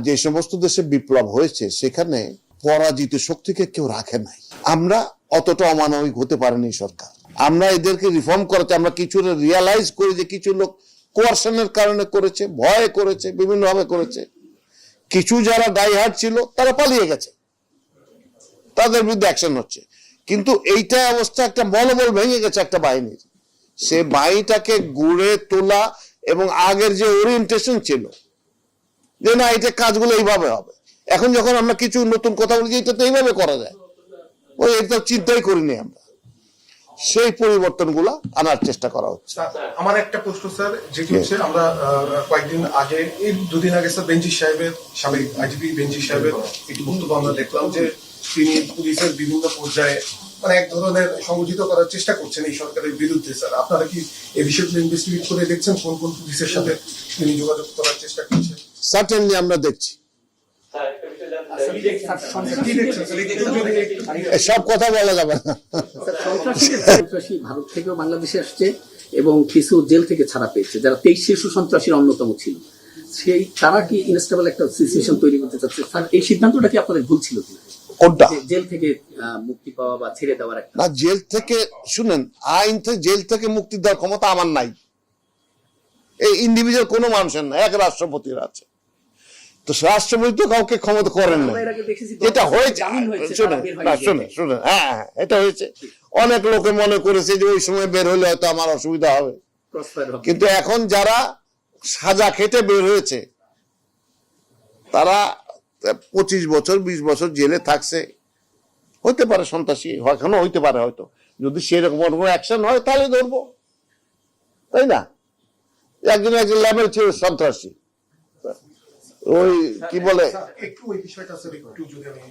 যে সমস্ত দেশে বিপ্লব হয়েছে সেখানে পরাজিত শক্তিকে কেউ রাখে নাই। আমরা অতটা অমানবিক হতে পারেনি সরকার। আমরা এদেরকে রিফর্ম করাতে আমরা কিছু রিয়ালাইজ করি যে কিছু লোক কোয়ারশনের কারণে করেছে, ভয়ে করেছে, বিভিন্ন ভাবে করেছে। কিছু যারা ডাইহার্ড ছিল তারা পালিয়ে গেছে, তাদের বিরুদ্ধে অ্যাকশন হচ্ছে। কিন্তু এইটা অবস্থা একটা মনোবল ভেঙে গেছে একটা বাহিনীর। সে বাহিনীটাকে গড়ে তোলা এবং আগের যে ওরিয়েন্টেশন ছিল যে না এটা কাজগুলো এইভাবে হবে, এখন যখন আমরা কিছু নতুন কথা বলছি এটা তো এইভাবে করা যায়, ওই এটা চিন্তাই করিনি আমরা। সেই পরিবর্তনগুলো আনার চেষ্টা করা হচ্ছে। আমার একটা প্রশ্ন স্যার, যেটি হচ্ছে আমরা কয়েকদিন আগে, এই দুদিন আগে স্যার বেনজির সাহেবের, সাবেক আইজিপি বেনজির সাহেবের একটি বক্তব্য আমরা দেখলাম যে তিনি পুলিশের বিভিন্ন পর্যায়ে মানে এক ধরনের সংগঠিত করার চেষ্টা করছেন এই সরকারের বিরুদ্ধে। স্যার আপনারা কি এই বিষয়গুলো ইনভেস্টিগেট করে দেখছেন কোন কোন পুলিশের সাথে তিনি যোগাযোগ করার চেষ্টা করছেন? সার্টেনলি আমরা দেখছি, সব কথা বলা যাবে না। সন্ত্রাসী ভারত থেকেও বাংলাদেশে আসছে এবং কিছু জেল থেকে ছাড়া পেয়েছে, যারা 23 শিশু সন্ত্রাসীর অন্যতম ছিল। সেই তারা কি ইনস্টেবল একটা সিচুয়েশন তৈরি করতে চাচ্ছে স্যার? এই সিদ্ধান্তটা কি আপনাদের ভুল ছিল কিনা? কোনটা? জেল থেকে মুক্তি পাওয়া বা ছেড়ে দেওয়ার একটা। না, জেল থেকে শুনেন, আইন থেকে জেল থেকে মুক্তি দেওয়ার ক্ষমতা আমার নাই, এই ইন্ডিভিজুয়াল কোনো মানুষের না, এক রাষ্ট্রপতির আছে। তো রাষ্ট্রপতি তো কাউকে ক্ষমতা করেন না। এটা হয়েছে, শুনে হ্যাঁ এটা হয়েছে। অনেক লোকে মনে করেছে যে ওই সময় বের হলে হয়তো আমার অসুবিধা হবে, কিন্তু এখন যারা সাজা খেটে বের হয়েছে তারা 25 বছর 20 বছর জেলে থাকছে, হতে পারে সন্ত্রাসী, এখনো হইতে পারে। হয়তো যদি সেরকম কোনো অ্যাকশন হয় তাহলে ধরবো, তাই না? একজন লেভেল ছিল সন্ত্রাসী, ওই কি বলে একটু ওই বিষয়টা স্যার একটু যদি আমি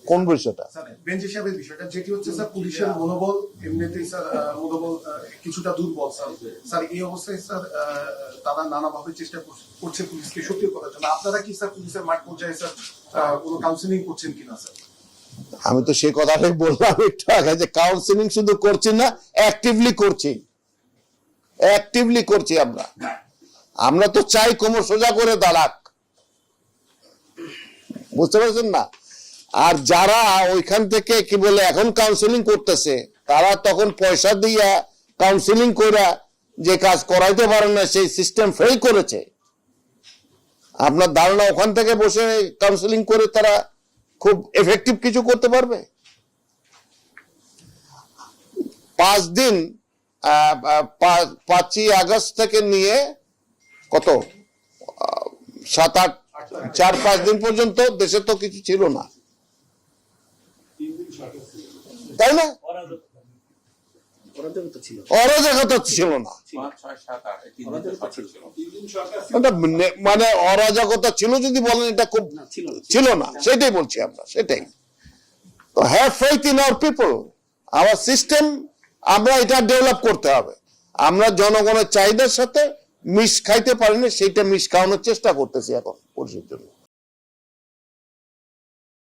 কোন বিষয়টা বেনজির সাহেবের বিষয়টা, যেটি হচ্ছে স্যার পুলিশের মনোবল এমনিতেই স্যার মনোবল কিছুটা দুর্বল স্যার। স্যার এই অবস্থায় স্যার তারা নানাভাবে চেষ্টা করছে পুলিশকে সক্রিয় করার জন্য। আপনারা কি স্যার পুলিশের মাঠ পর্যায়ে স্যার কোনো কাউন্সিলিং করছেন কিনা স্যার? আমি তো সেই কথাটাই বললাম একটু আগে যে কাউন্সিলিং শুধু করছি না, অ্যাক্টিভলি করছি। আমরা তো চাই কোমর সোজা করে দাঁড়াক, বুঝতে পারছেন না? আর যারা ওইখান থেকে কি বলে এখন কাউন্সিলিং করতেছে, তারা তখন পয়সা দিয়া কাউন্সিলিং করে যে কাজ করাইতে পারে না, সেই সিস্টেম ফেল করেছে। আপনার ধারণা ওখান থেকে বসে কাউন্সিলিং করে তারা খুব এফেক্টিভ কিছু করতে পারবে? 5 দিন 5ই আগস্ট থেকে নিয়ে কত 7-8 4-5 দিন পর্যন্ত দেশে তো কিছু ছিল না, তাই না? অরাজকতা ছিল না, মানে অরাজকতা ছিল যদি বলেন, এটা খুব ছিল না, সেটাই বলছি আমরা, সেটাই। তো have faith in our people, hour system, আমরা এটা ডেভেলপ করতে হবে। আমরা জনগণের চাহিদার সাথে মিশ খাইতে পারিনি, সেইটা মিশ খাওয়ানোর চেষ্টা করতেছি এখন পুলিশের জন্য।